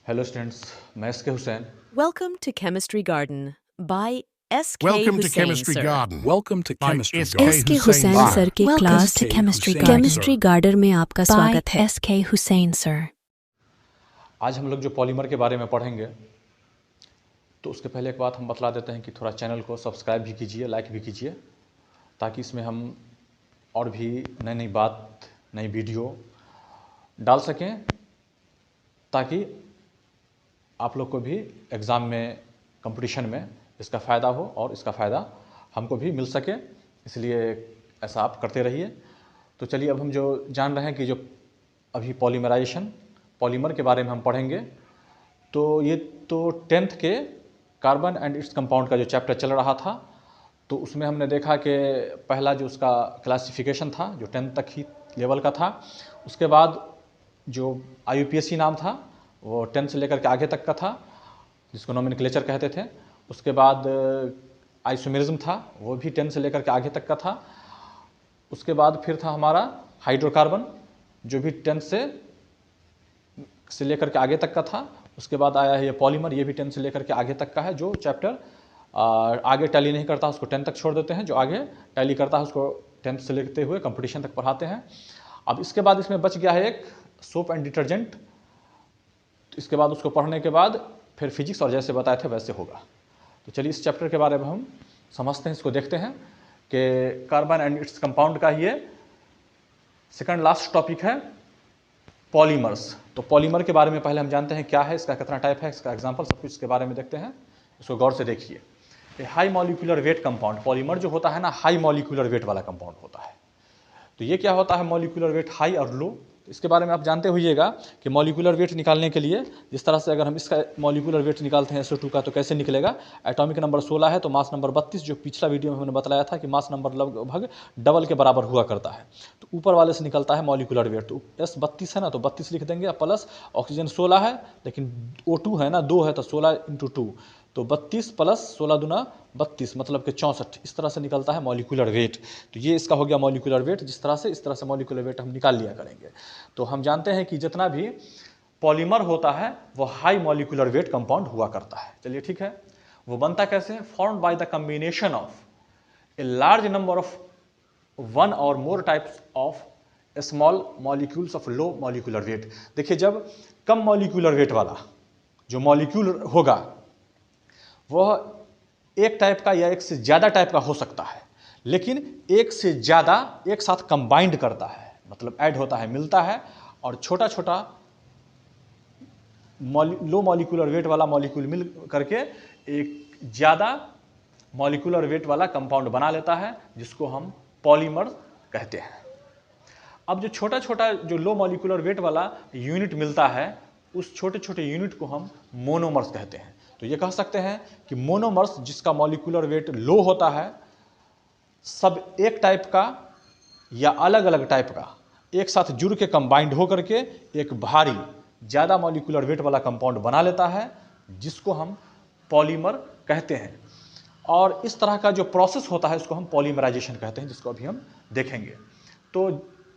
Hello students, मैं SK Hussain. Welcome to Chemistry Garden by S.K. Welcome to Hussain, Chemistry sir. Garden. Welcome to by Chemistry S.K. Garden. SK. Hussain Hussain sir. Sir के Welcome class to Chemistry chemistry Garden. Garden में आपका By स्वागत है। SK. Hussain sir. आज हम लोग जो polymer के बारे में पढ़ेंगे तो उसके पहले एक बात हम बतला देते हैं कि थोड़ा चैनल को सब्सक्राइब भी कीजिए, लाइक भी कीजिए, ताकि इसमें हम और भी नई नई बात, नई वीडियो डाल सकें, ताकि आप लोग को भी एग्ज़ाम में, कंपटीशन में इसका फ़ायदा हो और इसका फ़ायदा हमको भी मिल सके। इसलिए ऐसा आप करते रहिए। तो चलिए अब हम जो जान रहे हैं कि जो अभी पॉलीमर के बारे में हम पढ़ेंगे, तो ये तो 10th के कार्बन एंड इट्स कंपाउंड का जो चैप्टर चल रहा था, तो उसमें हमने देखा कि पहला जो उसका क्लासिफिकेशन था जो 10th तक ही लेवल का था। उसके बाद जो IUPAC नाम था वो 10 से लेकर के आगे तक का था, जिसको नोमेनक्लेचर कहते थे। उसके बाद आइसोमेरिज्म था, वो भी 10 से लेकर के आगे तक का था। उसके बाद फिर था हमारा हाइड्रोकार्बन, जो भी 10 से लेकर के आगे तक का था। उसके बाद आया है ये पॉलीमर, ये भी 10 से लेकर के आगे तक का है। जो चैप्टर आगे टैली नहीं करता उसको 10 तक छोड़ देते हैं, जो आगे टैली करता है उसको 10th से लेते हुए कंपटीशन तक पढ़ाते हैं। अब इसके बाद इसमें बच गया है एक सोप एंड डिटर्जेंट। इसके बाद उसको पढ़ने के बाद फिर फिजिक्स, और जैसे बताए थे वैसे होगा। तो चलिए इस चैप्टर के बारे में हम समझते हैं, इसको देखते हैं कि कार्बन एंड इट्स कंपाउंड का ये सेकंड लास्ट टॉपिक है, पॉलीमर्स। तो पॉलीमर के बारे में पहले हम जानते हैं क्या है, इसका कितना टाइप है, इसका एग्जांपल, सब कुछ इसके बारे में देखते हैं। इसको गौर से देखिए। High molecular weight compound, polymer जो होता है ना, हाई मॉलिक्यूलर वेट वाला कंपाउंड होता है। तो ये क्या होता है मॉलिक्यूलर वेट हाई और लो, इसके बारे में आप जानते होइएगा कि मॉलिक्यूलर वेट निकालने के लिए जिस तरह से अगर हम इसका मॉलिक्यूलर वेट निकालते हैं SO2 का, तो कैसे निकलेगा। एटॉमिक नंबर 16 है तो मास नंबर 32, जो पिछला वीडियो में हमने बताया था कि मास नंबर लगभग डबल के बराबर हुआ करता है। तो ऊपर वाले से निकलता है मॉलिक्यूलर वेट। तो S 32 है ना, तो 32 लिख देंगे, प्लस ऑक्सीजन 16 है, लेकिन O2 है ना 2 है, तो 16 × 2, तो 32 प्लस 16 दूना 32, मतलब कि 64। इस तरह से निकलता है मॉलिक्यूलर वेट। तो ये इसका हो गया मॉलिक्यूलर वेट। इस तरह से मॉलिक्यूलर वेट हम निकाल लिया करेंगे। तो हम जानते हैं कि जितना भी पॉलीमर होता है वो हाई मॉलिक्यूलर वेट कंपाउंड हुआ करता है। चलिए ठीक है, वो बनता कैसे है, formed by the combination of a large number of one और more types of small molecules of low molecular weight. देखिए, जब कम मॉलिक्यूलर वेट वाला जो मॉलिक्यूल होगा वह एक टाइप का या एक से ज़्यादा टाइप का हो सकता है, लेकिन एक से ज़्यादा एक साथ कंबाइंड करता है, मतलब ऐड होता है, मिलता है, और छोटा छोटा लो मॉलिक्यूलर वेट वाला मॉलिक्यूल मिल करके एक ज़्यादा मॉलिक्यूलर वेट वाला कंपाउंड बना लेता है, जिसको हम पॉलीमर कहते हैं। अब जो छोटा छोटा जो लो मॉलिक्यूलर वेट वाला यूनिट मिलता है, उस छोटे छोटे यूनिट को हम मोनोमर्स कहते हैं। तो ये कह सकते हैं कि मोनोमर्स, जिसका मॉलिक्यूलर वेट लो होता है, सब एक टाइप का या अलग अलग टाइप का एक साथ जुड़ के कंबाइंड हो करके एक भारी ज़्यादा मॉलिक्यूलर वेट वाला कंपाउंड बना लेता है, जिसको हम पॉलीमर कहते हैं। और इस तरह का जो प्रोसेस होता है उसको हम पॉलीमराइजेशन कहते हैं, जिसको अभी हम देखेंगे। तो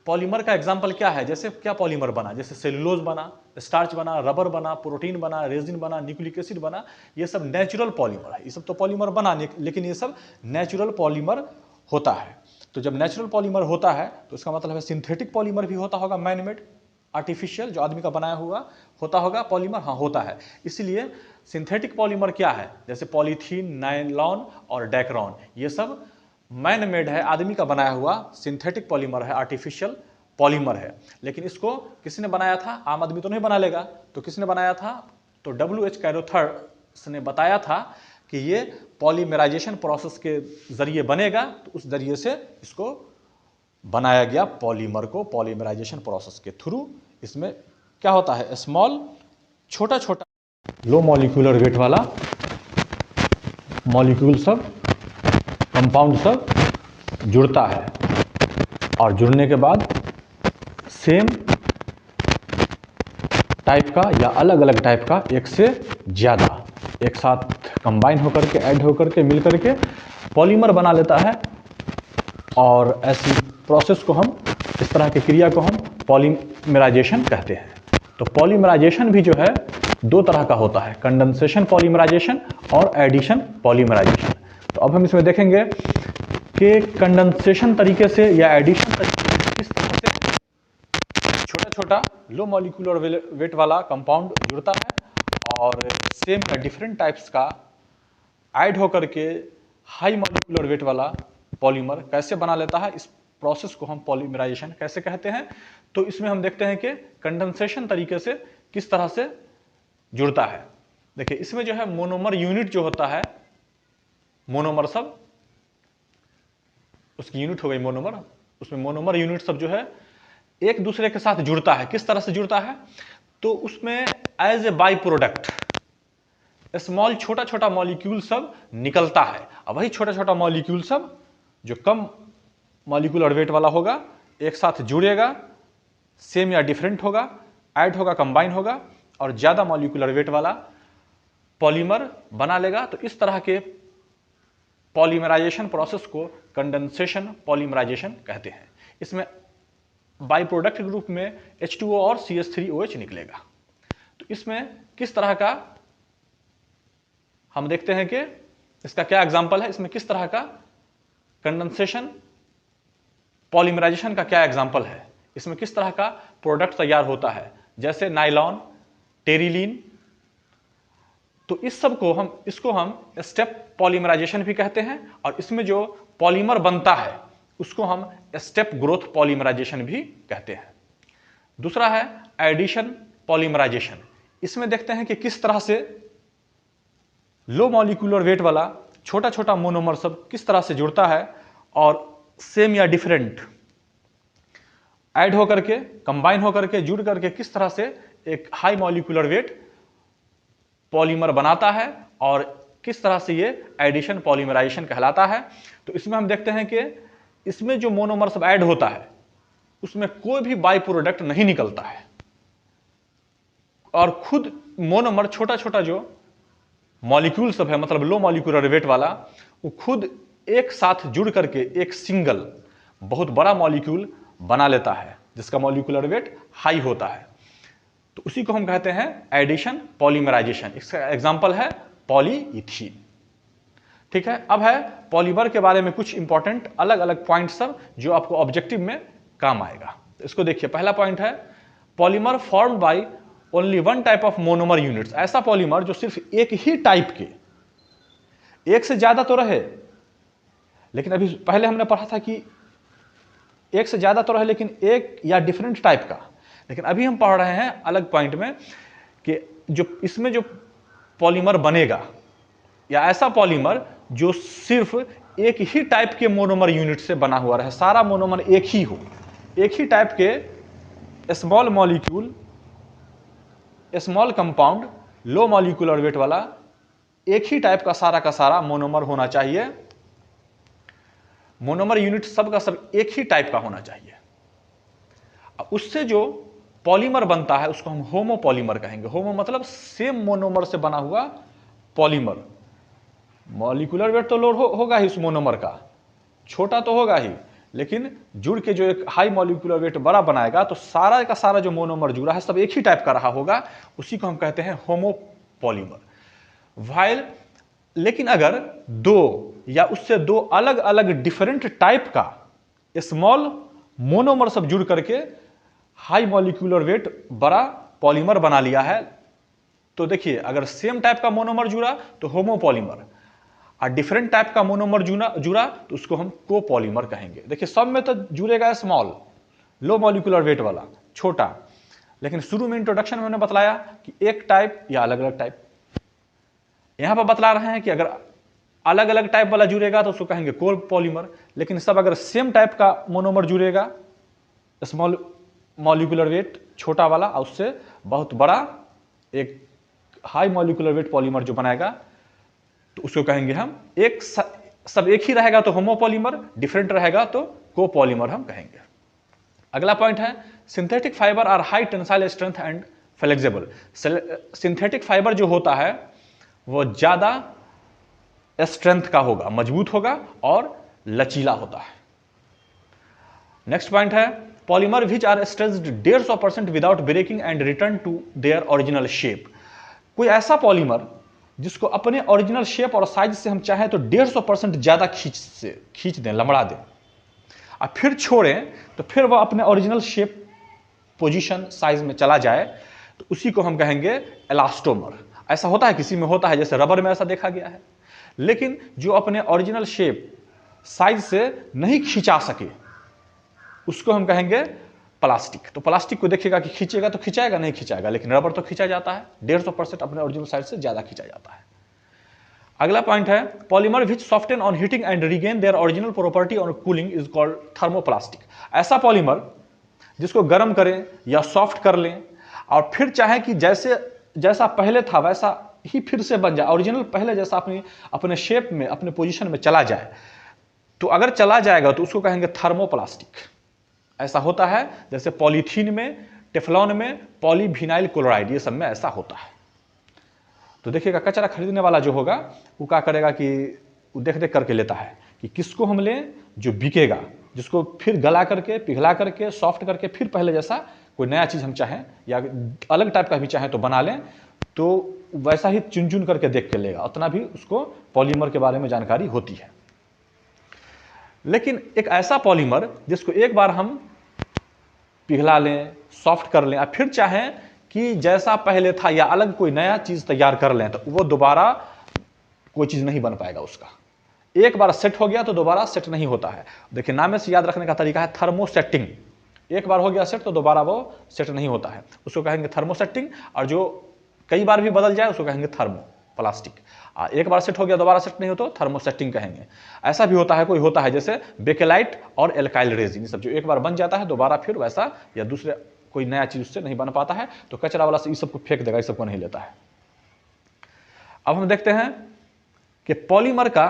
पॉलीमर का एग्जाम्पल क्या है, जैसे क्या पॉलीमर बना, जैसे सेलुलोज बना, स्टार्च बना, रबर बना, प्रोटीन बना, रेजिन बना, न्यूक्लिक एसिड बना, ये सब नेचुरल पॉलीमर है। ये सब तो पॉलीमर बना, लेकिन ये सब नेचुरल पॉलीमर होता है। तो जब नेचुरल पॉलीमर होता है तो इसका मतलब है सिंथेटिक पॉलीमर भी होता होगा, मैन मेड, आर्टिफिशियल, जो आदमी का बनाया हुआ होता होगा पॉलीमर, हाँ होता है। इसलिए सिंथेटिक पॉलीमर क्या है, जैसे पॉलीथीन, नायलॉन और डेक्रॉन, ये सब मैन मेड है, आदमी का बनाया हुआ सिंथेटिक पॉलीमर है, आर्टिफिशियल पॉलीमर है। लेकिन इसको किसने बनाया था, आम आदमी तो नहीं बना लेगा, तो किसने बनाया था, तो W.H. कैरोथर ने बताया था कि ये पॉलीमराइजेशन प्रोसेस के जरिए बनेगा, तो उस जरिए से इसको बनाया गया पॉलीमर को, पॉलीमराइजेशन प्रोसेस के थ्रू। इसमें क्या होता है, स्मॉल, छोटा छोटा लो मॉलिक्यूलर वेट वाला मॉलिक्यूल सब, कंपाउंड सब जुड़ता है, और जुड़ने के बाद सेम टाइप का या अलग अलग टाइप का एक से ज़्यादा एक साथ कंबाइन होकर के, ऐड होकर के, मिल करके पॉलीमर बना लेता है। और ऐसी प्रोसेस को हम, इस तरह की क्रिया को हम पॉलीमराइजेशन कहते हैं। तो पॉलीमराइजेशन भी जो है दो तरह का होता है, कंडेंसेशन पॉलीमराइजेशन और एडिशन पॉलीमराइजेशन। तो अब हम इसमें देखेंगे कि कंडेंसेशन तरीके से या एडिशन तरीके से किस तरह से छोटा छोटा लो मॉलिक्यूलर वेट वाला कंपाउंड जुड़ता है और सेम या डिफरेंट टाइप्स का ऐड होकर के हाई मॉलिक्यूलर वेट वाला पॉलीमर कैसे बना लेता है। इस प्रोसेस को हम पॉलीमराइजेशन कैसे कहते हैं। तो इसमें हम देखते हैं कि कंडेंसेशन तरीके से किस तरह से जुड़ता है। देखिए इसमें जो है मोनोमर यूनिट जो होता है, मोनोमर सब उसकी यूनिट हो गई मोनोमर, उसमें मोनोमर यूनिट सब जो है एक दूसरे के साथ जुड़ता है। किस तरह से जुड़ता है, तो उसमें as a byproduct small छोटा छोटा मॉलिक्यूल सब निकलता है। अब वही छोटा छोटा मॉलिक्यूल सब जो कम मॉलिक्यूलर वेट वाला होगा एक साथ जुड़ेगा, सेम या डिफरेंट होगा, ऐड होगा, कंबाइन होगा और ज्यादा मॉलिक्यूलर वेट वाला पॉलीमर बना लेगा। तो इस तरह के पॉलीमराइजेशन प्रोसेस को कंडेंसेशन पॉलीमराइजेशन कहते हैं। इसमें बाई प्रोडक्ट ग्रुप में H2O और CH3OH निकलेगा। तो इसमें किस तरह का हम देखते हैं कि इसका क्या एग्जांपल है, इसमें किस तरह का कंडेंसेशन पॉलीमराइजेशन का क्या एग्जांपल है, इसमें किस तरह का प्रोडक्ट तैयार होता है, जैसे नायलॉन, टेरिलीन। तो इस सब को इसको हम स्टेप पॉलीमराइजेशन भी कहते हैं और इसमें जो पॉलीमर बनता है उसको हम स्टेप ग्रोथ पॉलीमराइजेशन भी कहते हैं। दूसरा है एडिशन पॉलीमराइजेशन। इसमें देखते हैं कि किस तरह से लो मॉलिक्यूलर वेट वाला छोटा छोटा मोनोमर सब किस तरह से जुड़ता है और सेम या डिफरेंट ऐड होकर के, कंबाइन होकर के, जुड़ करके किस तरह से एक हाई मॉलिक्यूलर वेट पॉलीमर बनाता है और किस तरह से ये एडिशन पॉलीमराइजेशन कहलाता है। तो इसमें हम देखते हैं कि इसमें जो मोनोमर सब ऐड होता है उसमें कोई भी बाई प्रोडक्ट नहीं निकलता है और खुद मोनोमर छोटा छोटा जो मॉलिक्यूल सब है, मतलब लो मॉलिक्यूलर वेट वाला, वो खुद एक साथ जुड़ करके एक सिंगल बहुत बड़ा मॉलिक्यूल बना लेता है जिसका मॉलिक्यूलर वेट हाई होता है। तो उसी को हम कहते हैं एडिशन पॉलीमराइजेशन। इसका एग्जांपल है पॉलीइथीन। ठीक है, अब है पॉलीमर के बारे में कुछ इंपॉर्टेंट अलग अलग पॉइंट सब जो आपको ऑब्जेक्टिव में काम आएगा। तो इसको देखिए, पहला पॉइंट है polymer formed by only one type of monomer units. ऐसा पॉलीमर जो सिर्फ एक ही टाइप के, एक से ज्यादा तो रहे, लेकिन अभी पहले हमने पढ़ा था कि एक से ज्यादा तो रहे लेकिन एक या डिफरेंट टाइप का, लेकिन अभी हम पढ़ रहे हैं अलग पॉइंट में कि जो इसमें जो पॉलीमर बनेगा या ऐसा पॉलीमर जो सिर्फ एक ही टाइप के मोनोमर यूनिट से बना हुआ रहे, सारा मोनोमर एक ही हो, एक ही टाइप के स्मॉल मॉलिक्यूल, स्मॉल कंपाउंड, लो मॉलिक्यूलर वेट वाला एक ही टाइप का सारा मोनोमर होना चाहिए। मोनोमर यूनिट सब का सब एक ही टाइप का होना चाहिए। अब उससे जो पॉलीमर बनता है उसको हम होमोपॉलीमर कहेंगे। होमो मतलब सेम मोनोमर से बना हुआ पॉलीमर। मॉलिक्यूलर वेट तो लोड होगा ही उस मोनोमर का, छोटा तो होगा ही, लेकिन जुड़ के जो एक हाई मॉलिक्यूलर वेट बड़ा बनाएगा तो सारा का सारा जो मोनोमर जुड़ा है सब एक ही टाइप का रहा होगा, उसी को हम कहते हैं होमोपॉलीमर। वाइल लेकिन अगर दो या उससे दो अलग अलग डिफरेंट टाइप का स्मॉल मोनोमर सब जुड़ करके हाई मॉलिक्यूलर वेट बड़ा पॉलीमर बना लिया है, तो देखिए अगर सेम टाइप का मोनोमर जुड़ा तो होमोपॉलीमर, और डिफरेंट टाइप का मोनोमर जुड़ा तो उसको हम कोपॉलीमर कहेंगे। देखिए सब में तो जुड़ेगा स्मॉल लो मॉलिक्यूलर वेट वाला छोटा, लेकिन शुरू में इंट्रोडक्शन में हमने बतलाया कि एक टाइप या अलग अलग टाइप। यहां पर बतला रहे हैं कि अगर अलग अलग टाइप वाला जुड़ेगा तो उसको कहेंगे कोपॉलीमर, लेकिन सब अगर सेम टाइप का मोनोमर जुड़ेगा स्मॉल मॉलिक्यूलर वेट छोटा वाला और उससे बहुत बड़ा एक हाई मॉलिक्यूलर वेट पॉलीमर जो बनाएगा तो उसको कहेंगे हम सब एक ही रहेगा तो होमोपॉलीमर, डिफरेंट रहेगा तो कोपॉलीमर हम कहेंगे। अगला पॉइंट है synthetic fibre are high tensile strength and flexible. Synthetic fibre जो होता है वो ज्यादा स्ट्रेंथ का होगा, मजबूत होगा और लचीला होता है। नेक्स्ट पॉइंट है polymer which are stretched 150% without breaking and return to their original shape. कोई ऐसा पॉलीमर जिसको अपने ओरिजिनल शेप और साइज से हम चाहें तो 150% ज़्यादा खींच दें, लमड़ा दें, और फिर छोड़ें तो फिर वह अपने ओरिजिनल शेप, पोजीशन, साइज में चला जाए, तो उसी को हम कहेंगे एलास्टोमर। ऐसा होता है, किसी में होता है, जैसे रबर में ऐसा देखा गया है। लेकिन जो अपने ओरिजिनल शेप, साइज से नहीं खींचा सके उसको हम कहेंगे प्लास्टिक। तो प्लास्टिक को देखिएगा कि खींचेगा तो खिंचाएगा, नहीं खिंचाएगा, लेकिन रबर तो खींचा जाता है, 150% अपने ओरिजिनल साइज से ज्यादा खींचा जाता है। अगला पॉइंट है polymer which soften on heating and regain their original property on cooling is called thermoplastic. ऐसा पॉलीमर जिसको गर्म करें या सॉफ्ट कर लें और फिर चाहे कि जैसा पहले था वैसा ही फिर से बन जाए, ओरिजिनल पहले जैसा अपने शेप में, अपने पोजीशन में चला जाए, तो अगर चला जाएगा तो उसको कहेंगे थर्मोप्लास्टिक। ऐसा होता है जैसे पॉलीथीन में, टेफ्लॉन में, पॉलीविनाइल क्लोराइड, ये सब में ऐसा होता है। तो देखिएगा कचरा खरीदने वाला जो होगा वो क्या करेगा कि वो देख देख करके लेता है कि किसको हम लें जो बिकेगा, जिसको फिर गला करके, पिघला करके, सॉफ्ट करके फिर पहले जैसा कोई नया चीज़ हम चाहें या अलग टाइप का भी चाहें तो बना लें, तो वैसा ही चुन चुन करके देख के लेगा। उतना भी उसको पॉलीमर के बारे में जानकारी होती है। लेकिन एक ऐसा पॉलीमर जिसको एक बार हम पिघला लें, सॉफ्ट कर लें, और फिर चाहें कि जैसा पहले था या अलग कोई नया चीज तैयार कर लें, तो वो दोबारा कोई चीज नहीं बन पाएगा उसका। एक बार सेट हो गया तो दोबारा सेट नहीं होता है। देखिए नाम में से याद रखने का तरीका है थर्मोसेटिंग। एक बार हो गया सेट तो दोबारा वो सेट नहीं होता है, उसको कहेंगे थर्मोसेटिंग। और जो कई बार भी बदल जाए उसको कहेंगे थर्मोप्लास्टिक। एक बार सेट हो गया दोबारा सेट नहीं हो तो थर्मोसेटिंग कहेंगे। ऐसा भी होता है, कोई होता है जैसे बेकेलाइट और एल्काइल रेजिन, सब जो एक बार बन जाता है दोबारा फिर वैसा या दूसरे कोई नया चीज उससे नहीं बन पाता है, तो कचरा वाला से इस सबको फेंक देगा, इस सबको नहीं लेता है। अब हम देखते हैं कि पॉलीमर का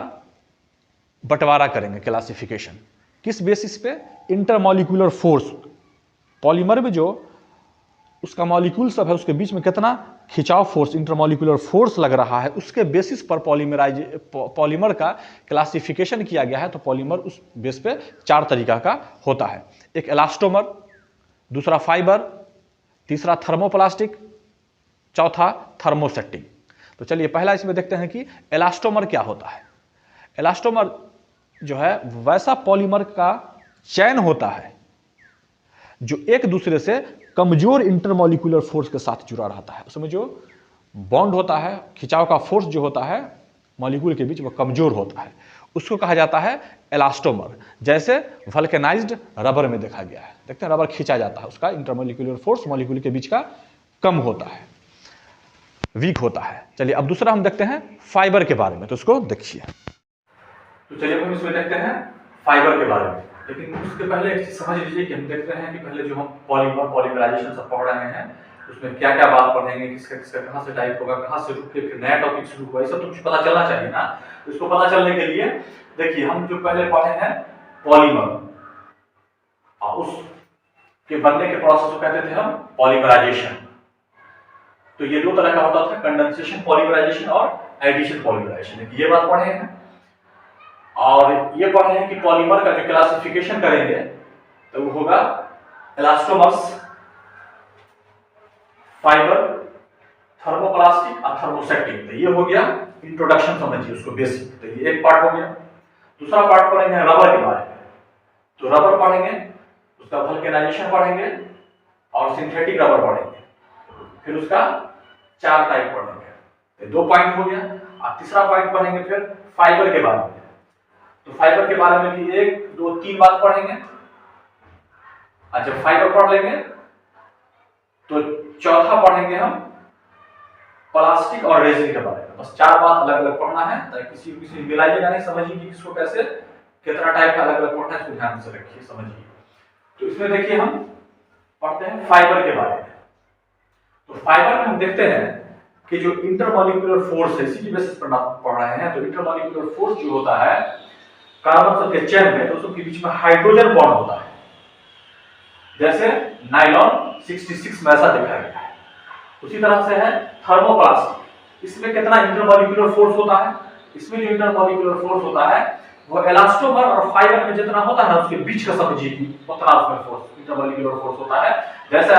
बंटवारा करेंगे, क्लासिफिकेशन किस बेसिस पे, इंटरमॉलिक्यूलर फोर्स। पॉलीमर में जो उसका मॉलिक्यूल सब है उसके बीच में कितना खिंचाव फोर्स, इंटरमॉलिक्यूलर फोर्स लग रहा है, उसके बेसिस पर पॉलीमर का क्लासिफिकेशन किया गया है। तो पॉलीमर उस बेस पे 4 तरीका का होता है। एक इलास्टोमर, दूसरा फाइबर, तीसरा थर्मोप्लास्टिक, चौथा थर्मोसेटिंग। तो चलिए पहला इसमें देखते हैं कि इलास्टोमर क्या होता है। इलास्टोमर जो है वैसा पॉलीमर का चैन होता है जो एक दूसरे से कमजोर इंटरमॉलिक्यूलर फोर्स के साथ जुड़ा रहता है। उसमें जो बॉन्ड होता है, खिंचाव का फोर्स जो होता है मॉलिक्यूल के बीच, वो कमजोर होता है, उसको कहा जाता है इलास्टोमर। जैसे वल्केनाइज्ड रबर में देखा गया है, देखते हैं रबर खींचा जाता है, उसका इंटरमॉलिक्यूलर फोर्स मॉलिक्यूल के बीच का कम होता है, वीक होता है। चलिए अब दूसरा हम देखते हैं फाइबर के बारे में, तो उसको देखिए। तो चलिए हम इसमें देखते हैं फाइबर के बारे में। लेकिन उसके पहले एक चीज समझ लीजिए कि हम देख रहे हैं कि पहले जो हम पॉलीमराइजेशन सब पढ़ रहे हैं उसमें क्या क्या बात पढ़ेंगे, किसका किसका कहाँ से टाइप होगा, कहाँ से रुक के फिर नया टॉपिक शुरू हुआ, ये सब तो कुछ पता चलना चाहिए ना। इसको पता चलने के लिए देखिए हम जो पहले पढ़े हैं पॉलीमर, और उसके बनने के प्रोसेस को कहते थे हम पॉलीमराइजेशन। तो ये 2 तरह का होता था, कंडेंसेशन पॉलीमराइजेशन और एडिशन पॉलीमराइजेशन, ये बात पढ़े हैं। और ये पढ़े हैं कि पॉलीमर का जो क्लासिफिकेशन करेंगे तो वो होगा इलास्टोमर्स, फाइबर, थर्मोप्लास्टिक और थर्मोसेटिंग। तो ये हो गया इंट्रोडक्शन, समझिए उसको बेसिक। तो ये एक पार्ट हो गया। दूसरा पार्ट पढ़ेंगे रबर के बारे में। तो रबर पढ़ेंगे, उसका वल्केनाइजेशन पढ़ेंगे और सिंथेटिक रबर पढ़ेंगे, फिर उसका 4 टाइप पढ़ेंगे। तो 2 पॉइंट हो गया। और तीसरा पॉइंट पढ़ेंगे फिर फाइबर के बारे में। तो फाइबर के बारे में भी 1, 2, 3 बात पढ़ेंगे। और जब फाइबर पढ़ लेंगे तो चौथा पढ़ेंगे हम प्लास्टिक और रेजिन के बारे में। बस 4 बात अलग अलग पढ़ना है, ताकि किसी मिलाइएगा नहीं, समझिए कि किसको कैसे कितना टाइप का अलग अलग पढ़ना है, इसको ध्यान से रखिए, समझिए। तो इसमें देखिए हम पढ़ते हैं फाइबर के बारे में। तो फाइबर में हम देखते हैं कि जो इंटरमॉलिक्यूलर फोर्स है, इसी की बेसिस पर पढ़ रहे हैं। तो इंटरमॉलिक्यूलर फोर्स जो होता है कार्बन सब के चेन में, तो उसके बीच में हाइड्रोजन बॉन्ड होता है। जैसे नायलॉन 66 में ऐसा दिखाया गया है। उसी तरह से है थर्मोप्लास्टिक, इसमें कितना इंटरमॉलिक्यूलर फोर्स होता है, इसमें जो इंटरमॉलिक्यूलर फोर्स होता है वो इलास्टोमर और फाइबर में जितना होता है उसके बीच का समझिए कि उतना उसमें फोर्स, इंटरमॉलिक्यूलर फोर्स होता है। जैसा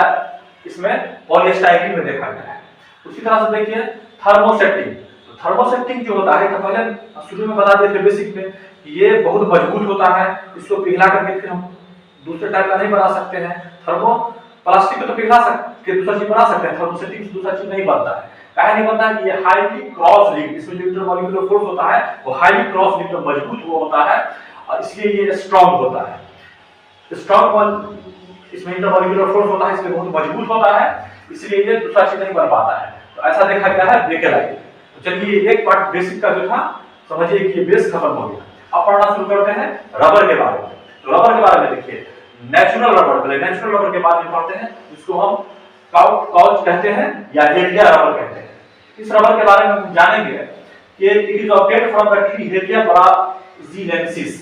इसमें पॉलीस्टाइरीन में देखा गया है। उसी तरह से देखिए थर्मोसेटिंग। तो थर्मोसेटिंग जो होता है, तो पहले शुरू में बता दिए थे बेसिक में, ये बहुत मजबूत होता है, इसको पिघला करके फिर हम दूसरे टाइप का नहीं बना सकते हैं। थर्मो प्लास्टिक को तो पिघला सकते दूसरा चीज बना सकते हैं, थर्मोसेटिंग से दूसरा चीज नहीं बनता है। काहे नहीं बनता है कि ये हाईली क्रॉस लिंक्ड, इसमें जो इंटरमॉलिक्यूलर फोर्स होता है वो हाईली क्रॉस लिंक्ड मजबूत वो होता है, और इसलिए ये स्ट्रांग होता है। स्ट्रांग इसमें इंटरमॉलिक्यूलर फोर्स होता है, इसलिए बहुत मजबूत होता है, इसलिए ये दूसरा चीज नहीं बन पाता है। तो ऐसा देखा गया है बेकेलाइट। तो चलिए एक पार्ट बेसिक का जो था समझिए कि ये बेस खत्म हो गया। अब पढ़ना शुरू करते हैं रबर के बारे में। तो रबर के बारे में देखिए, नेचुरल रबर, पहले नेचुरल रबर के बारे में पढ़ते हैं, जिसको हम काउच कहते हैं या हेलिया रबर कहते हैं। इस रबर के बारे में हम जानेंगे कि it is obtained from the tree Hevea brasiliensis.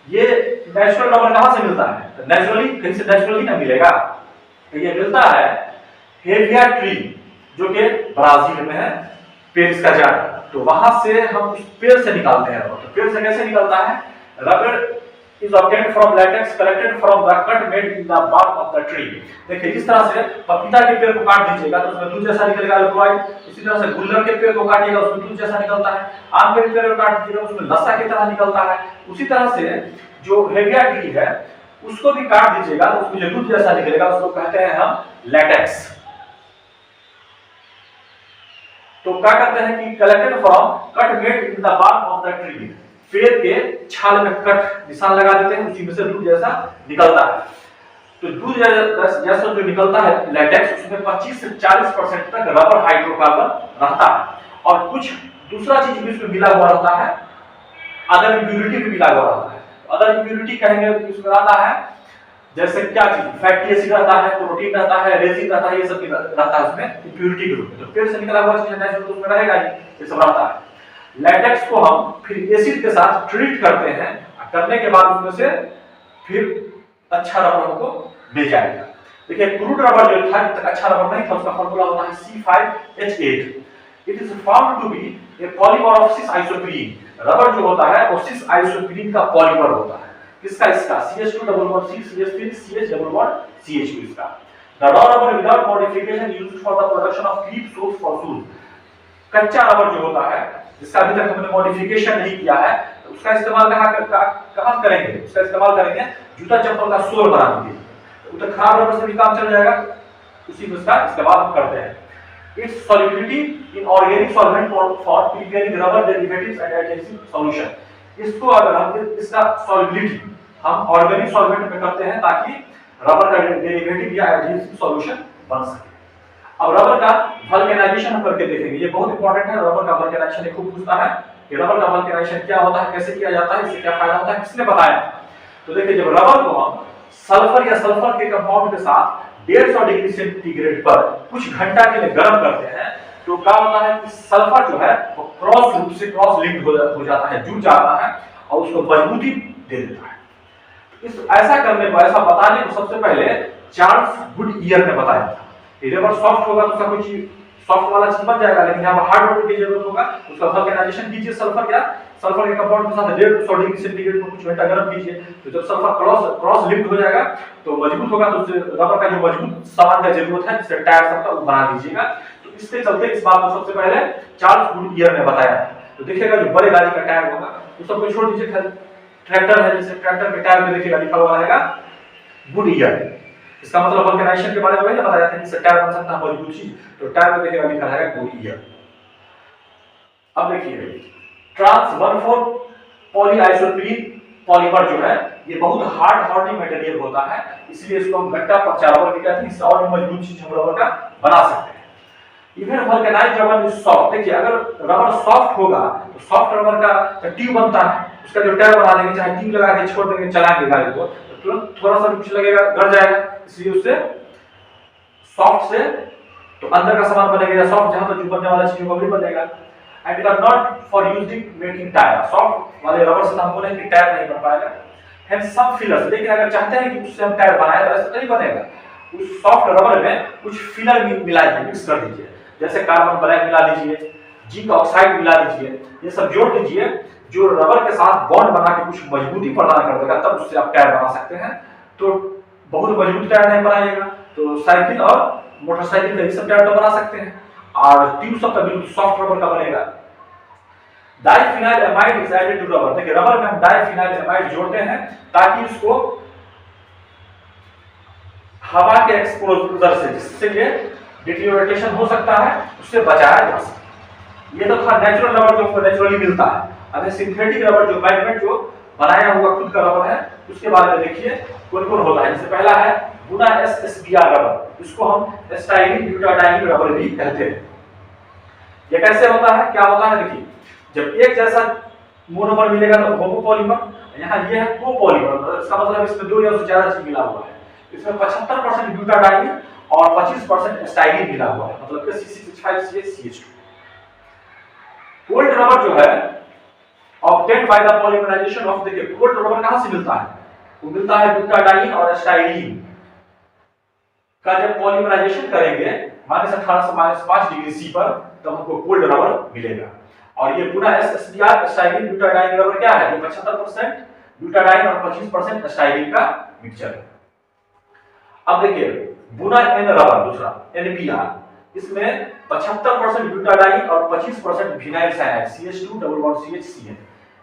ये नेचुरल रबर कहां से मिलता है? तो नेचुरली कहीं से नेचुरली ना मिलेगा, तो ये मिलता है हेलिया ट्री जो कि ब्राजील में है, पेड़ इसका झाड़, तो वहां से हम उस पेड़ से निकालते हैं रबर। तो पेड़ से कैसे निकलता है? Rubber is obtained from latex collected from the cut made in the bark of the tree। देखिए जिस तरह से पपीता के पेड़ को काट दीजिएगा तो उसमें दूध जैसा निकलेगा अल्कोहल, इसी तरह से गुल्लर के पेड़ को काटिएगा उसमें दूध जैसा निकलता है, आम के पेड़ को काट दीजिएगा उसमें लस्सा की तरह निकलता है। उसी तरह से जो हेलिया ट्री है उसको भी काट दीजिएगा तो उसमें जो दूध जैसा निकलेगा उसको कहते हैं हम लैटेक्स। तो क्या करते हैं कि collected from cut made in the bark of the tree, पेड़ के छाल में कट निशान लगा देते हैं, उसी में से दूध जैसा निकलता है। तो दूध जैसा जो निकलता है लैटेक्स, उसमें 25 से 40% तक रबर हाइड्रोकार्बन रहता है, और कुछ दूसरा चीज भी उसमें मिला हुआ रहता है, अदर इम्प्यूरिटी भी मिला हुआ रहता है। अदर इम्प्यूरिटी कहेंगे तो उसमें रहता है जैसे क्या चीज, फैटी एसिड रहता है, प्रोटीन रहता है, रेजिन रहता है, ये सब रहता है उसमें इम्प्यूरिटी के रूप में। तो पेड़ से निकला हुआ चीज नेचुरल तो उसमें रहेगा ही, ये सब रहता है। लैटेक्स को हम फिर एसिड के साथ ट्रीट करते हैं, करने के बाद उसमें से फिर अच्छा रबर हमको मिल जाएगा। देखिए क्रूड रबर जो था तक अच्छा रबर नहीं था, उसका फार्मूला होता है C5H8। It is found to be a polymer of cis isoprene. Rubber जो होता है वो सिस आइसोप्रीन का पॉलीमर होता है। किसका? इसका CH2 double bond CH3 CH double bond CH2 इसका। The raw rubber without modification used for the production of clip source for shoes. कच्चा रबर जो होता है जिसका अभी तक हमने मॉडिफिकेशन नहीं किया है, तो उसका इस्तेमाल कहां करेंगे? उसका इस्तेमाल करेंगे जूता चप्पल का सोल बनाने के लिए। तो उधर खराब रबर से भी काम चल जाएगा, उसी में उसका इस्तेमाल हम करते हैं। It's solubility in organic solvent for preparing rubber derivatives and adhesive solution. इसको अगर हम इसका सॉल्युबिलिटी हम ऑर्गेनिक सॉल्वेंट में करते हैं ताकि रबर का डेरिवेटिव या एडहेसिव सॉल्यूशन बन सके। अब रबर का वल्केनाइजेशन हम करके देखेंगे, ये बहुत इंपॉर्टेंट है। रबर का वल्केनाइजेशन खूब पूछता है कि रबर का वल्केनाइजेशन क्या होता है, कैसे किया जाता है, इससे क्या फायदा होता है, किसने बताया? तो देखिए जब रबर को हम सल्फर या सल्फर के कंपाउंड के साथ 150 डिग्री सेंटीग्रेड पर कुछ घंटा के लिए गर्म करते हैं, तो क्या होता है कि सल्फर जो है वो क्रॉस रूप से क्रॉस लिंक्ड हो जाता है, जुड़ जाता है और उसको मजबूती दे देता है। इस ऐसा करने को, ऐसा बताने को सबसे पहले चार्ल्स गुडईयर ने बताया था। रबर सॉफ्ट होगा तो उसका कुछ सॉफ्ट वाला चीज बन जाएगा, लेकिन यहाँ हार्ड रबर की जरूरत होगा। उसका वल्केनाइजेशन कीजिए सल्फर के कंपाउंड के साथ 150 डिग्री सेंटीग्रेड पर कुछ घंटा गर्म कीजिए, तो जब सल्फर क्रॉस लिंक्ड हो जाएगा तो मजबूत होगा। तो रबर का जो मजबूत सामान का जरूरत है जिससे टायर सबका वो बना दीजिएगा। तो इसके चलते इस बात को सबसे पहले चार्ल्स गुडईयर ने बताया। तो देखिएगा जो बड़े गाड़ी का टायर होगा वो सबको छोड़ दीजिए, ट्रैक्टर है जैसे ट्रैक्टर के टायर में देखिएगा लिखा हुआ रहेगा गुडईयर। इसका मतलब वल्केनाइजेशन के बारे में वही बताया था कि टायर बन सकता है मजबूत चीज, तो टायर में देखिएगा लिखा है गुडईयर। अब देखिए ट्रांस 1,4 पॉलीआइसोप्रीन पॉलीमर जो है ये बहुत हार्ड हार्डी मटेरियल होता है, इसलिए इसको हम गट्टा पच्चा रबर भी कहते हैं। इससे और भी मजबूत चीज हम रबर का बना सकते हैं। Even vulcanised rubber is soft. देखिए अगर रबर सॉफ्ट होगा तो सॉफ्ट रबर का ट्यूब बनता है, उसका जो टायर बना देंगे, चाहे ट्यूब लगा के छोड़ देंगे, चलाएंगे गाड़ी को, तुरंत थोड़ा सा कुछ लगेगा गड़ जाएगा, इसलिए उससे सॉफ्ट से तो अंदर का सामान बनेगा, या सॉफ्ट जहां पर जो बनने वाला चीज होगा वो बनेगा। And it are not for used in making tyre. Soft वाले रबर से हम बोलेंगे कि टायर नहीं बन पाएगा। हेंस सम फिलर्स, लेकिन अगर चाहते हैं कि उससे हम टायर बनाए तो ऐसा नहीं बनेगा। उस सॉफ्ट रबर में कुछ फिलर मिलाइए, मिक्स कर दीजिए, जैसे कार्बन ब्लैक मिला दीजिए, जिंक ऑक्साइड मिला दीजिए, ये सब जोड़ दीजिए जो रबर के साथ बॉन्ड बना के कुछ मजबूती प्रदान कर देगा, तब उससे आप टायर बना सकते हैं। तो बहुत मजबूत टायर नहीं बनाइएगा तो साइकिल और मोटरसाइकिल का सब टायर तो बना सकते हैं। और ट्यूब सबका बिल्कुल सॉफ्ट रबर का बनेगा। Diphenyl amide is added to rubber. देखिए रबर में हम डाइफिनाइल एमाइड जोड़ते हैं ताकि उसको हवा के एक्सपोजर से, जिससे ये डिटेरियोरेशन हो सकता है, उससे बचाया जा सके। ये तो था नेचुरल रबर जो नेचुरली मिलता है। अब सिंथेटिक रबर जो मैग्नेट जो बनाया हुआ खुद का रबर है, उसके बारे में देखिए कौन कौन होता है। जैसे पहला है बुना SSBR रबर, इसको हम स्टाइलिन ब्यूटाडाइन रबर भी कहते हैं। ये कैसे होता है, क्या होता है, देखिए जब एक जैसा मोनोमर मिलेगा तो होमोपॉलीमर, यहाँ ये है कोपॉलीमर, इसका मतलब इसमें दो या उससे ज्यादा चीज मिला हुआ है। इसमें 75% ब्यूटाडाइन और 25% स्टाइलिन मिला हुआ है, मतलब कि C6H5CH2। कोल्ड रबर जो है obtained by the polymerisation of, देखिए कोल्ड रबर कहां से मिलता है, वो मिलता है ब्यूटाडाइन और स्टाइलिन का जब पॉलीमराइजेशन करेंगे -1800 डिग्री C पर, तब हमको कोल्ड रबर मिलेगा। और ये पूरा SSBR स्टाइलिन ब्यूटाडाइन रबर क्या है, ये 75% ब्यूटाडाइन और 25% स्टाइलिन का मिक्सचर है। अब देखिए बुना N रबर दूसरा NBR, इसमें 75% ब्यूटाडाइन और 25% vinyl cyanide CH2 double bond CH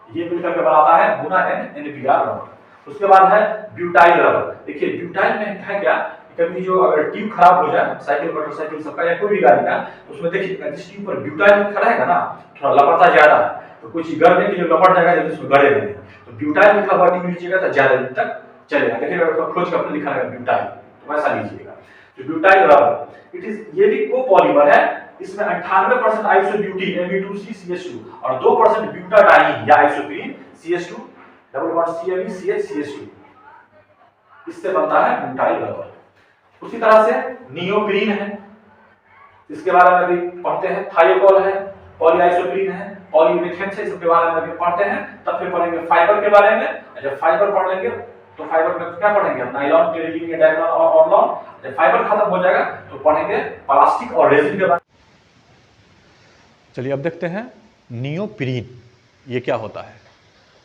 ये मिलकर के बनाता है बुना NBR रबर। उसके बाद है ब्यूटाइल रबर। देखिए ब्यूटाइल में है क्या, कभी जो अगर ट्यूब खराब हो जाए साइकिल मोटरसाइकिल सबका या कोई भी गाड़ी का, उसमें देखिए जिस ट्यूब पर ब्यूटाइल लिखा रहेगा ना, थोड़ा लपड़ता ज्यादा है, तो कुछ गड़ने के लिए लपट जाएगा, जब उसमें गड़े नहीं, तो ब्यूटाइल लिखा हुआ ट्यूब लीजिएगा तो ज्यादा दिन तक चलेगा। देखिएगा खोज का लिखा रहेगा ब्यूटाइल, तो वैसा लीजिएगा। तो ब्यूटाइल रबर इट इज, ये भी कोपॉलीमर है, इसमें 98% आइसोब्यूटीन Mb2C और 2% ब्यूटाडाइन या isoprene CH2 double bond CmCH2, इससे बनता है ब्यूटाइल रबर। उसी तरह से नियोप्रीन है, इसके बारे में भी पढ़ते हैं। थायोकोल है, पॉलीआइसोप्रीन है, पॉलीयूरेथेन है, इसके बारे में भी पढ़ते हैं। तब फिर पढ़ेंगे फाइबर के बारे में। जब फाइबर पढ़ लेंगे तो फाइबर में क्या पढ़ेंगे, नायलॉन, टेरिलिन, डायलॉन और ऑर्लॉन। जब फाइबर खत्म हो जाएगा तो पढ़ेंगे प्लास्टिक और रेजिन के बारे में। चलिए अब देखते हैं नियोप्रीन ये क्या होता है।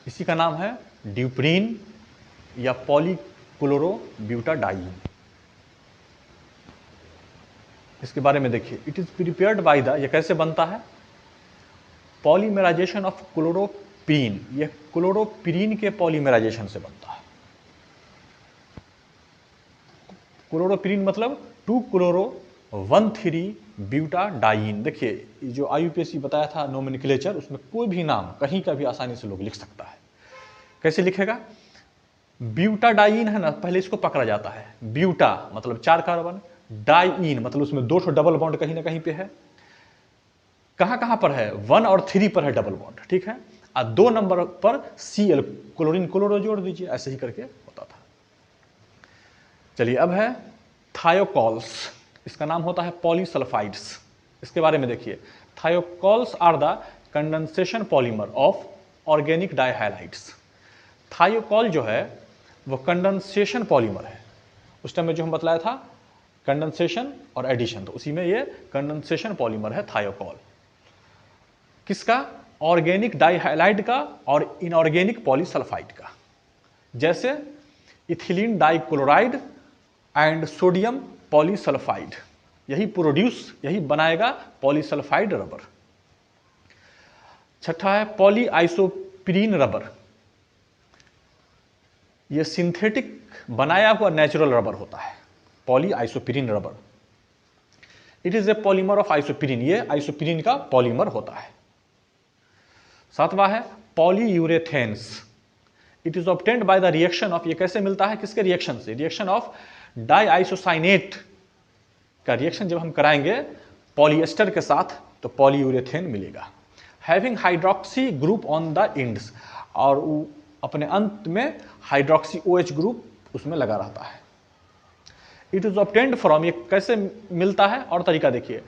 इसी का नाम है ड्यूप्रीन या पॉलीक्लोरोब्यूटाडाइन। इसके बारे में देखिए, it is prepared by the, ये कैसे बनता है, पॉलीमराइजेशन ऑफ क्लोरोप्रीन। ये क्लोरोप्रीन के पॉलीमराइजेशन से बनता है। क्लोरोप्रीन मतलब 2-क्लोरो-1,3-ब्यूटाडाइन। देखिए जो IUPAC बताया था नोमेनक्लेचर, उसमें कोई भी नाम कहीं का भी आसानी से लोग लिख सकता है। कैसे लिखेगा, ब्यूटाडाइन है ना, पहले इसको पकड़ा जाता है। ब्यूटा मतलब 4 कार्बन, डाइइन मतलब उसमें 2 डबल बॉन्ड कहीं ना कहीं पे है। कहां पर है, 1 और 3 पर है डबल बॉन्ड, ठीक है। और 2 नंबर पर Cl क्लोरीन क्लोरो जोड़ दीजिए, ऐसे ही करके होता था। चलिए अब है थायोकॉल्स, इसका नाम होता है पॉलीसल्फाइड्स। इसके बारे में देखिए, thiokols are the condensation polymer of organic dihalides. Thiokol जो है वो कंडेंसेशन पॉलीमर है। उस टाइम में जो हम बतलाया था कंडेंसेशन और एडिशन, तो उसी में ये कंडेंसेशन पॉलीमर है थायोकॉल। किसका, ऑर्गेनिक डाइहाइलाइड का और इनऑर्गेनिक पॉलीसल्फाइड का। जैसे ethylene dichloride and sodium polysulphide, यही बनाएगा पॉलीसल्फाइड रबर। छठा है पॉलीआइसोप्रीन रबर। यह सिंथेटिक बनाया हुआ नेचुरल रबर होता है, polyisoprene rubber. It is a polymer of isoprene, ये आइसोप्रीन का पॉलीमर होता है। सातवां है polyurethanes. It is obtained by the reaction of, ये कैसे मिलता है, किसके रिएक्शन से, रिएक्शन ऑफ डाइआइसोसाइनेट का रिएक्शन जब हम कराएंगे पॉलीएस्टर के साथ तो पॉलीयूरेथेन मिलेगा। Having hydroxy group on the ends, और अपने अंत में हाइड्रोक्सी OH ग्रुप उसमें लगा रहता है। इट इज ऑब्टेन्ड फ्रॉम, ये कैसे मिलता है और तरीका देखिए,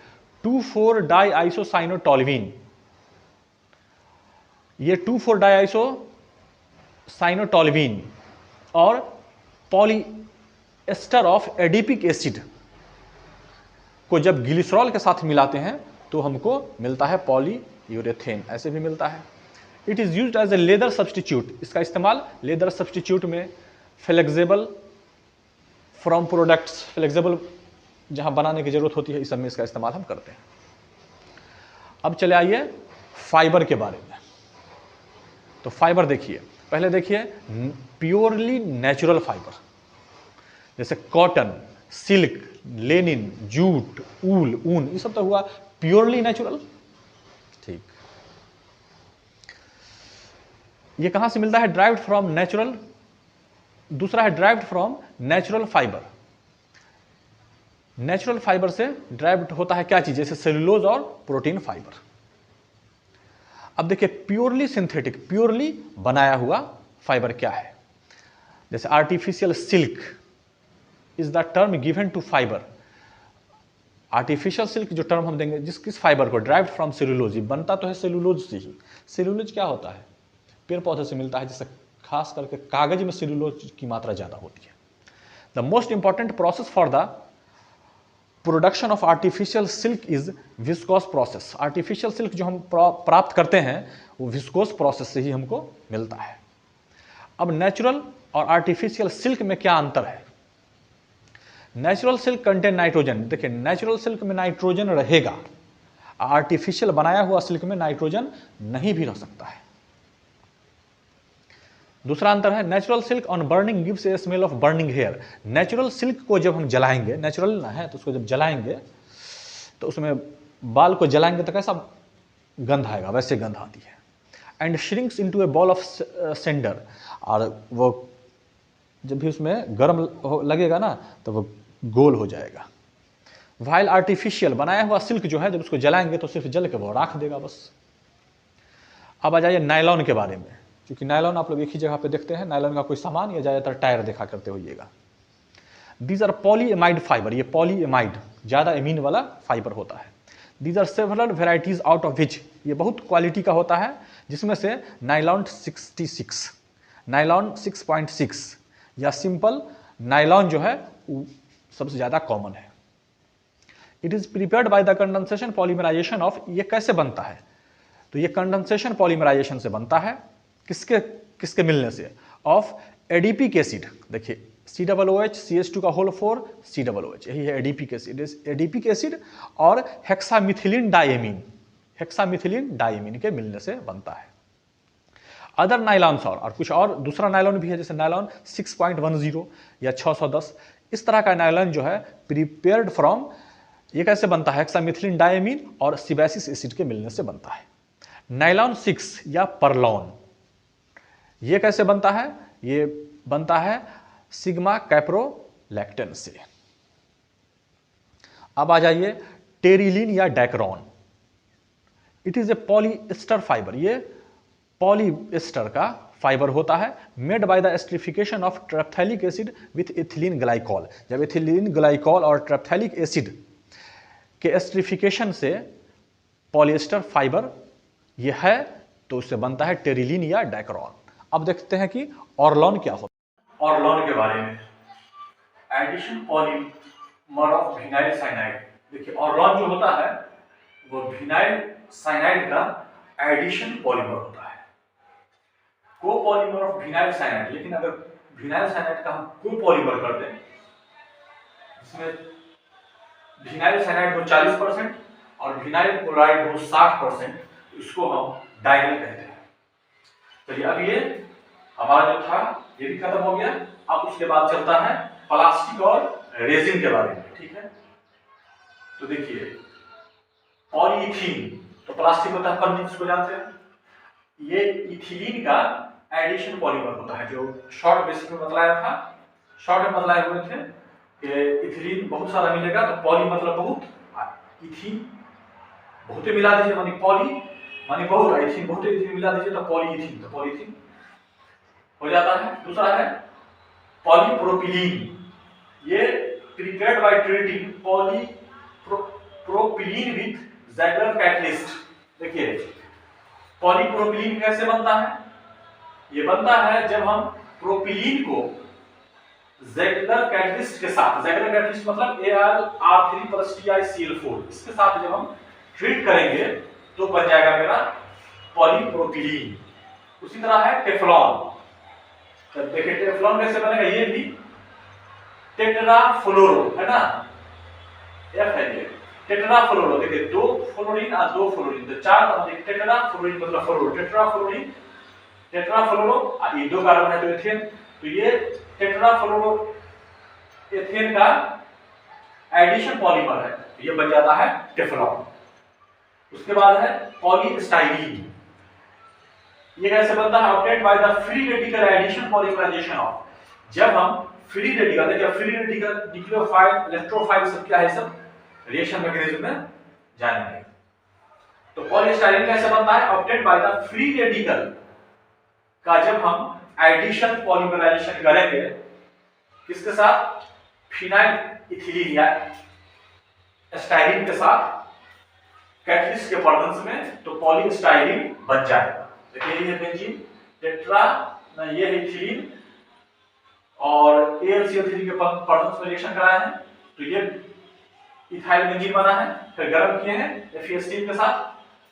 2,4-डाइआइसोसाइनोटोल्यूइन। ये 2,4-डाइआइसोसाइनोटोल्यूइन और पॉलीएस्टर ऑफ एडिपिक एसिड को जब ग्लिसरॉल के साथ मिलाते हैं तो हमको मिलता है पॉलीयूरेथेन, ऐसे भी मिलता है। It is used as a leather substitute, इसका इस्तेमाल लेदर सब्सटीट्यूट में, फ्लेक्सिबल फ्रॉम प्रोडक्ट्स, फ्लेक्सिबल जहां बनाने की जरूरत होती है, इस सब में इसका इस्तेमाल हम करते हैं। अब चले आइए फाइबर के बारे में। तो फाइबर देखिए, पहले देखिए प्योरली नेचुरल फाइबर, जैसे कॉटन, सिल्क, लेनिन, जूट, ऊल, ऊन, ये सब तो हुआ प्योरली नेचुरल। ठीक, ये कहां से मिलता है? Derived from natural. दूसरा है derived from natural fibre. Natural fibre से ड्राइव्ड होता है क्या चीज? जैसे सेलुलोज और प्रोटीन फाइबर। अब देखिए प्योरली सिंथेटिक, प्योरली बनाया हुआ फाइबर क्या है? जैसे artificial silk is the term given to fibre. Artificial silk जो टर्म हम देंगे जिस किस फाइबर को? ड्राइव्ड फ्रॉम सेलुलोज, बनता तो है सेलुलोज से ही। सेलुलोज क्या होता है? पेड़ पौधे से मिलता है, जिससे खास करके कागज में सेलुलोज की मात्रा ज्यादा होती है। The most important process for the production of artificial silk is viscose process. Artificial silk जो हम प्राप्त करते हैं वो विस्कोस प्रोसेस से ही हमको मिलता है। अब नेचुरल और आर्टिफिशियल सिल्क में क्या अंतर है? Natural silk contain nitrogen. देखिए नेचुरल सिल्क में नाइट्रोजन रहेगा, आर्टिफिशियल बनाया हुआ सिल्क में नाइट्रोजन नहीं भी रह सकता है। दूसरा अंतर है natural silk on burning gives a smell of burning hair. Natural silk को जब हम जलाएंगे, नेचुरल ना है तो उसको जब जलाएंगे तो उसमें बाल को जलाएंगे तो कैसा गंध आएगा? वैसे गंध आती है। And shrinks into A ball of sender, और वो जब भी उसमें गर्म लगेगा ना तो वो गोल हो जाएगा। वाइल आर्टिफिशियल बनाया हुआ सिल्क जो है जब उसको जलाएंगे तो सिर्फ जल के वो राख देगा बस। अब आ जाइए नायलॉन के बारे में, क्योंकि नायलॉन आप लोग एक ही जगह पे देखते हैं, नायलॉन का कोई सामान या ज्यादातर टायर देखा करते होइएगा। दीज आर पॉलीएमाइड फाइबर, ये पॉलीएमाइड ज्यादा एमीन वाला फाइबर होता है। These are several varieties out of which, ये बहुत क्वालिटी का होता है, जिसमें से नायलॉन 66, नायलॉन 6.6 या सिंपल नायलॉन जो है वो सबसे ज्यादा कॉमन है। It is prepared by the condensation polymerisation of, ये कैसे बनता है? तो ये कंडेंसेशन पॉलीमराइजेशन से बनता है, किसके किसके मिलने से? Of adipic acid. देखिए COOH CH2 का होल 4 COOH, यही है एडीपिक एसिड। एडीपिक एसिड और हेक्सामिथिलीन डाइएमीन, हेक्सामिथिलीन डाइएमीन के मिलने से बनता है। अदर नाइलॉन्स और कुछ और दूसरा नायलॉन भी है, जैसे नायलॉन 6.10 या 610, इस तरह का नायलॉन जो है प्रिपेयर्ड फ्रॉम, ये कैसे बनता है? हेक्सामिथिलीन डाइएमीन और सिबैसिस एसिड के मिलने से बनता है। नायलॉन 6 या परलॉन, ये कैसे बनता है? ये बनता है सिग्मा कैप्रोलैक्टन से। अब आ जाइए टेरिलीन या dacron. It is a polyester fibre, ये पॉलीएस्टर का फाइबर होता है, made by the esterification of terephthalic acid with ethylene glycol. जब इथिलीन ग्लाइकॉल और ट्रेप्थैलिक एसिड के एस्टरिफिकेशन से पॉलीएस्टर फाइबर ये है तो उससे बनता है टेरिलीन या डैक्रॉन। अब देखते हैं कि ऑर्लॉन क्या होता है। ऑर्लॉन के बारे में, addition polymer of vinyl cyanide. देखिए ऑर्लॉन जो होता है वो विनाइल साइनाइड का एडिशन पॉलीमर होता है, कोपॉलीमर ऑफ विनाइल साइनाइड। लेकिन अगर विनाइल साइनाइड का हम कोपॉलीमर कर दें, इसमें विनाइल साइनाइड हो 40% और विनाइल क्लोराइड हो 60%, इसको हम डाइनल कहते हैं। चलिए अब ये हमारा जो था ये भी खत्म हो गया। अब उसके बाद चलता है प्लास्टिक और रेजिन के बारे में, ठीक है? तो देखिए पॉलीइथीन, तो प्लास्टिक होता है पन्नी, जिसको जानते हैं। ये इथिलीन का एडिशन पॉलीमर होता है, जो शॉर्ट बेसिक में बतलाया था, शॉर्ट में बतलाए हुए थे कि इथिलीन बहुत सारा मिलेगा, तो पॉली मतलब बहुत, इथीन बहुत मिला दीजिए मानी पॉली मानी बहुत, इथीन बहुत, इथीन मिला दीजिए तो पॉलीइथीन, तो पॉलीइथीन हो जाता है। दूसरा है पॉलीप्रोपिलीन, ये prepared by treating polypropylene with Ziegler catalyst. देखिए पॉलीप्रोपिलीन कैसे बनता है? ये बनता है जब हम प्रोपिलीन को ज़ैगलर कैटलिस्ट के साथ, ज़ैगलर कैटलिस्ट मतलब AlR3+TiCl4, इसके साथ जब हम ट्रीट करेंगे तो बन जाएगा मेरा पॉलीप्रोपिलीन। उसी तरह है टेफ्लॉन। तो देखिए टेफ्लॉन कैसे बनेगा? ये भी टेट्राफ्लोरो है ना, F है ये, टेट्राफ्लोरो, देखिए 2 फ्लोरीन और 2 फ्लोरीन, तो 4 टेट्राफ्लोरीन मतलब फ्लोरो, टेट्राफ्लोरीन, टेट्राफ्लोरो, और ये 2 कार्बन है तो एथेन, तो ये टेट्राफ्लोरो एथेन का एडिशन पॉलीमर है, ये बन जाता है टेफ्लॉन। उसके बाद है पॉलीस्टाइरीन, ये कैसे बनता है? Obtained by the free radical addition polymerisation of, जब हम फ्री रेडिकल, देखिए फ्री रेडिकल, न्यूक्लियोफाइल, इलेक्ट्रोफाइल सब क्या है, सब रिएक्शन मैकेनिज्म में जानेंगे। तो पॉलीस्टाइरीन कैसे बनता है? Obtained by the free radical का जब हम एडिशन पॉलीमराइजेशन करेंगे, किसके साथ? फिनाइल इथिलीन या स्टाइरीन के साथ कैटलिस्ट के प्रेजेंस में, तो पॉलीस्टाइरीन बन जाएगा। देखिए ये बेंजीन टेट्रा, ना ये है इथिलीन और AlCl3 के प्रेजेंस में रिएक्शन कराया है, तो ये इथाइल बेंजीन बना है, फिर गर्म किए हैं FeS3 के साथ,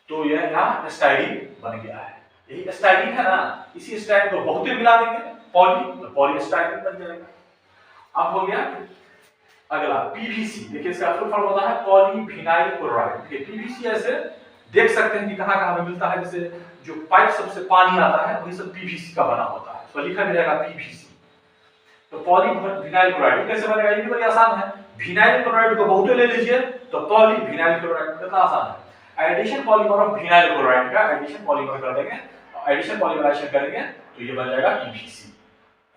तो यह यहाँ स्टाइरीन बन गया है। यही स्टाइरीन है ना, इसी स्टाइरीन को बहुते मिला देंगे पॉली, तो पॉलीस्टाइरीन बन जाएगा। अब हो गया अगला PVC, देखिए इसका फुल फॉर्म होता है पॉलीविनाइल क्लोराइड। देखिए PVC ऐसे देख सकते हैं कि कहाँ-कहाँ हमें मिलता है, जैसे जो पाइप सबसे पानी आता है वही सब PVC का बना होता है, तो लिखा भी रहेगा PVC। तो पॉलीविनाइल क्लोराइड कैसे बनेगा? ये भी बड़ी आसान है, विनाइल क्लोराइड को बहुते ले लीजिए तो पॉलीविनाइल क्लोराइड, कितना आसान है। Addition polymer of vinyl chloride का एडिशन पॉलीमर कर देंगे, एडिशन पॉलीमराइजेशन करेंगे तो ये बन जाएगा PVC,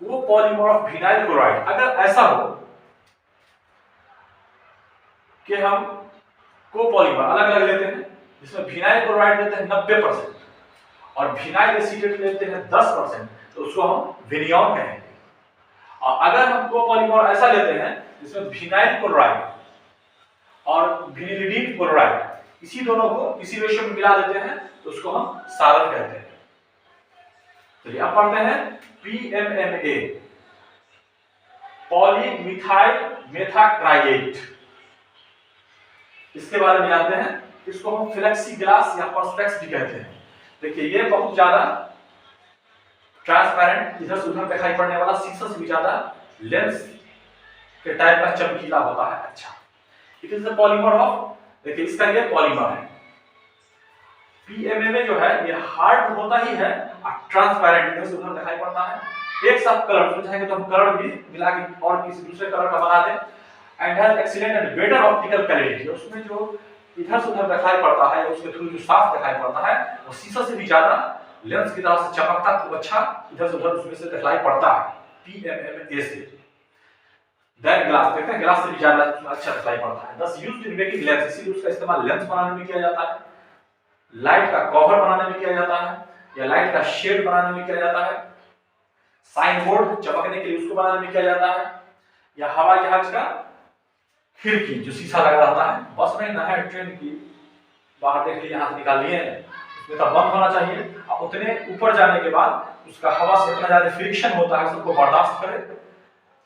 को पॉलीमर ऑफ विनाइल क्लोराइड। अगर ऐसा हो कि हम कोपॉलीमर अलग-अलग लेते हैं, जिसमें विनाइल क्लोराइड लेते हैं 90% और विनाइल एसीटेट लेते हैं 10%, तो उसको हम विनियॉन कहेंगे। और अगर हम कोपॉलीमर ऐसा लेते हैं जिसमें विनाइल क्लोराइड और विनिलिडीन क्लोराइड, इसी दोनों को इसी रेशियो में मिला देते हैं, तो उसको हम सारण कहते हैं। चलिए अब पढ़ते हैं PMMA, पॉलीमिथाइल मेथाक्राइएट, इसके बारे में जानते हैं। इसको हम फ्लेक्सीग्लास या पर्सपेक्स भी कहते हैं। देखिए ये बहुत ज्यादा ट्रांसपेरेंट, इधर से उधर दिखाई पड़ने वाला, शीशा से भी ज्यादा लेंस के टाइप का चमकीला होता है। अच्छा, it is the polymer of, देखिए इसका ये पॉलीमर है। PMMA जो है ये हार्ड होता ही है और ट्रांसपेरेंट, इधर से उधर दिखाई पड़ता है। एक साथ कलर समझाएंगे तो हम कलर भी मिला के और किसी दूसरे कलर का बना दें। And has excellent and better optical clarity, उसमें जो इधर से उधर दिखाई पड़ता है, उसके थ्रू जो साफ दिखाई पड़ता है वो शीशा से भी ज्यादा लेंस की तरह से चमकता, खूब अच्छा इधर से उधर उसमें से दिखाई पड़ता है PMMA से। देन ग्लास, देखते हैं ग्लास से भी ज्यादा अच्छा दिखाई पड़ता है। दस यूज्ड इन मेकिंग लेंस, इसीलिए उसका इस्तेमाल लेंस बनाने में किया जाता है, लाइट का कवर बनाने में किया जाता है, या लाइट का शेड बनाने में किया जाता है, साइन बोर्ड चमकने के लिए उसको बनाने में किया जाता है, या हवाई जहाज का खिड़की जो शीशा लगा रहता है, बस में ना है ट्रेन की बाहर देख लिए, यहाँ से निकाल लिए, उसमें तो बंद होना चाहिए, और उतने ऊपर जाने के बाद उसका हवा से इतना ज्यादा फ्रिक्शन होता है, सबको बर्दाश्त करे,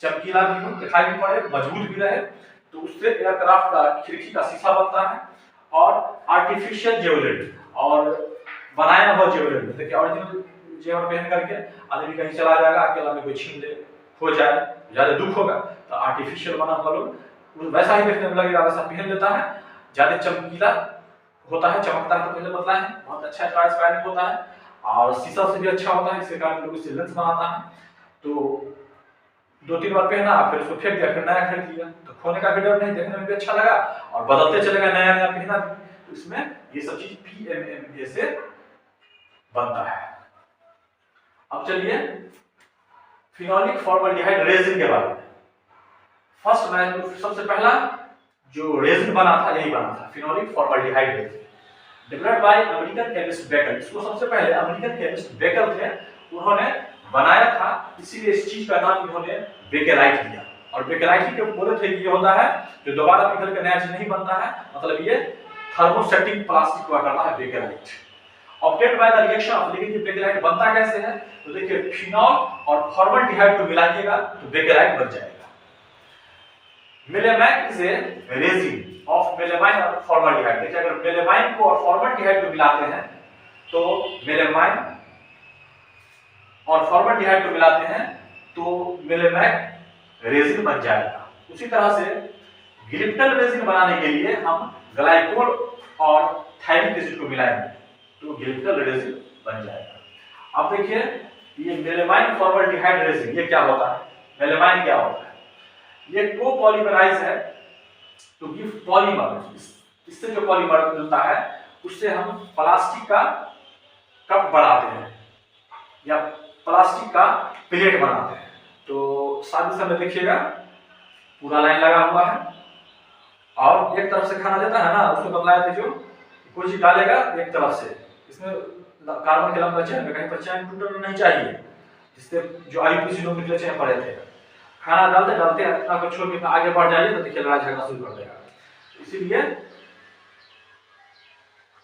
चमकीला भी हो, दिखाई भी पड़े, मजबूत भी रहे, तो उससे एयरक्राफ्ट का खिड़की का शीशा बनता है। और आर्टिफिशियल ज्वेलरी और बनाया हुआ ज्वेलरी, देखिए ओरिजिनल जेवर पहन करके आदमी कहीं चला जाएगा, अकेला में कोई छीन ले, हो जाए, ज्यादा दुख होगा, तो आर्टिफिशियल बना हुआ लोग वैसा ही देखने में लगेगा, वैसा पहन लेता है, ज्यादा चमकीला होता है, चमकता है, तो पहले बतला है, बहुत अच्छा ट्रांसपेरेंट होता है और शीशा से भी अच्छा होता है, इसके कारण लोग इसे लेंस बनाता है। तो 2-3 बार पहना, फिर उसको फेंक दिया, फिर नया खरीद लिया, तो खोने का भी डर नहीं, देखने में भी अच्छा लगा और बदलते चलेगा, नया नया पहना। तो इसमें ये सब चीज PMMA से बनता है। अब चलिए फिनोलिक फॉर्मल्डिहाइड रेजिन के बारे में। फर्स्ट मैं सबसे पहला जो रेजिन बना था, यही बना था, phenolic formaldehyde resin, developed by American chemist बेकल। इसको सबसे पहले अमेरिकन केमिस्ट बेकल थे, उन्होंने बनाया था, इसीलिए इस चीज का नाम इन्होंने बेकेलाइट दिया। और बेकेलाइट के बोले थे कि ये होता है जो दोबारा पिघल के नया चीज नहीं बनता है, मतलब ये थर्मोस्टेटिक प्लास्टिक हुआ करता है bakelite. Obtained by the reaction of, लेकिन ये बेकेलाइट बनता कैसे है, तो देखिए फिनॉल और फॉर्मल्डिहाइड को मिलाइएगा तो बेकेलाइट बन जाएगा। Melamine is a resin of melamine और फॉर्मल्डिहाइड। देखिए अगर मेलेमाइन को और फॉर्मल्डिहाइड को मिलाते हैं तो मेलेमाइन और फॉर्मल्डिहाइड को मिलाते हैं तो मेलेमैक रेजिन बन जाएगा। उसी तरह से ग्लिप्टल रेजिन बनाने के लिए हम ग्लाइकोल और थायरिक एसिड को मिलाएंगे तो ग्लिप्टल रेजिन बन जाएगा। अब देखिए ये मेलेमाइन फॉर्मल्डिहाइड रेजिन, ये क्या होता है? मेलेमाइन क्या होता है? ये कोपॉलीमराइज है टू गिव पॉलीमर। इससे जो पॉलीमर मिलता है उससे हम प्लास्टिक का कप बनाते हैं या प्लास्टिक का प्लेट बनाते हैं। तो साथ में देखिएगा पूरा लाइन लगा हुआ है और एक तरफ से खाना देता है ना, उसको बदलाया था जो कोई चीज डालेगा एक तरफ से, इसमें कार्बन के लंबा चेन में कहीं पर चैन टूटना नहीं चाहिए, जिससे जो आईपीसी लोग निकले चैन पड़े थे। खाना डालते डालते इतना को छोड़ के आगे बढ़ जाइए तो देखिए लड़ाई झगड़ा शुरू कर देगा। इसीलिए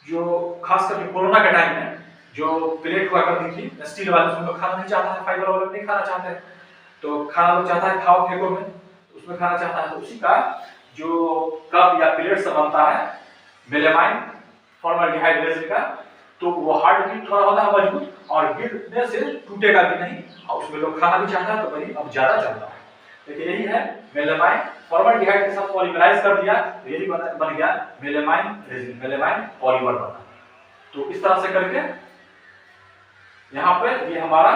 जो खास करके कोरोना के टाइम में जो प्लेट हुआ करती थी स्टील वाले, उसमें लोग खाना नहीं चाहता है, फाइबर वाले नहीं खाना चाहते हैं, तो खाना लोग चाहता है खाओ फेंको में, उसमें खाना चाहता है। तो उसी का जो कप या प्लेट से बनता है मेलेमाइन फॉर्मल्डिहाइड रेजिन का, तो वो हार्ड भी थोड़ा होता है मजबूत और गिरने से टूटेगा भी नहीं, और उसमें लोग खाना भी चाहता है तो भाई अब ज्यादा चलता है। देखिए यही है मेलेमाइन फॉर्मल्डिहाइड के साथ पॉलीमराइज कर दिया तो यही बन गया मेलेमाइन रेजिन, मेलेमाइन पॉलीमर बना। तो इस तरह से करके यहाँ पे ये हमारा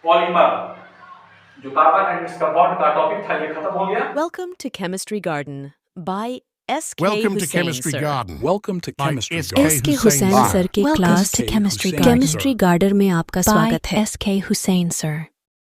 पॉलीमर जो कार्बन एंड इसका बॉन्ड का टॉपिक था ये खत्म हो गया। Welcome to Chemistry Garden by S.K. Welcome to Hussain, Chemistry sir. Garden. Welcome to by Chemistry S.K. Garden. S.K. Hussain Sir. Sir के Welcome class to chemistry Hussain, chemistry sir. Garden में आपका By स्वागत है। S.K. Hussain sir.